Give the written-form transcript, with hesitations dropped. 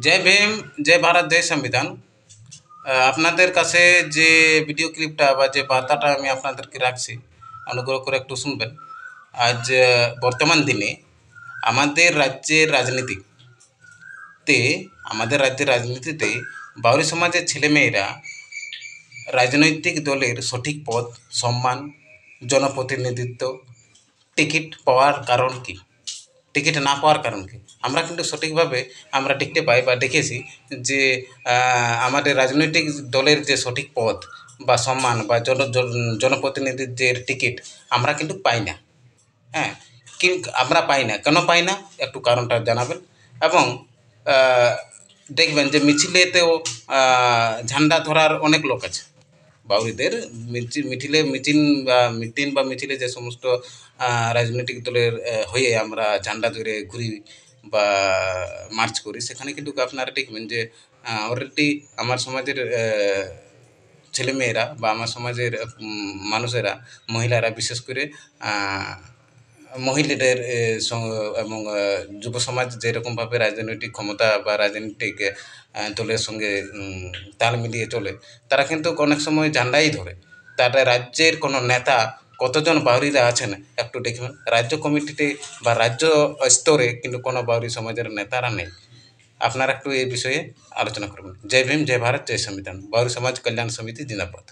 জয় ভীম, জয় ভারত, জয় সংবিধান। আপনাদের কাছে যে ভিডিও ক্লিপটা বা যে বার্তাটা আমি আপনাদেরকে রাখছি, অনুগ্রহ করে একটু শুনবেন। আজ বর্তমান দিনে আমাদের রাজ্যের রাজনীতিতে আমাদের রাজ্যের রাজনীতিতে বাউরি সমাজের ছেলেমেয়েরা রাজনৈতিক দলের সঠিক পদ, সম্মান, জনপ্রতিনিধিত্ব, টিকিট পাওয়ার কারণ কি? টিকিট না পাওয়ার কারণ কি? আমরা কিন্তু সঠিকভাবে আমরা দেখতে পাই বা দেখেছি যে আমাদের রাজনৈতিক দলের যে সঠিক পদ বা সম্মান বা জনপ্রতিনিধির যে টিকিট আমরা কিন্তু পাই না। হ্যাঁ, কিন্তু আমরা পাই না, কেন পাই না একটু কারণটা জানাবেন। এবং দেখবেন যে মিছিলেতেও ঝান্ডা ধরার অনেক লোক আছে বাউরিদের। মিটিং বা মিছিলে যে সমস্ত রাজনৈতিক দলের হয়ে আমরা ঝান্ডা ধরে ঘুরি বা মার্চ করি, সেখানে কিন্তু আপনারা দেখবেন যে অলরেডি আমার সমাজের ছেলেমেয়েরা বা আমার সমাজের মানুষেরা, মহিলারা বিশেষ করে মহিলাদের এবং যুব সমাজ যেরকমভাবে রাজনৈতিক ক্ষমতা বা রাজনৈতিক দলের সঙ্গে তাল মিলিয়ে চলে, তারা কিন্তু অনেক সময় ঝান্ডাই ধরে। তারা রাজ্যের কোনো নেতা কতজন বাউরিরা আছেন একটু দেখবেন, রাজ্য কমিটিতে বা রাজ্য স্তরে কিন্তু কোনো বাউরি সমাজের নেতারা নেই। আপনারা একটু এই বিষয়ে আলোচনা করবেন। জয় ভীম, জয় ভারত, জয় সংবিধান। বাউরি সমাজ কল্যাণ সমিতি জিন্দাবাদ।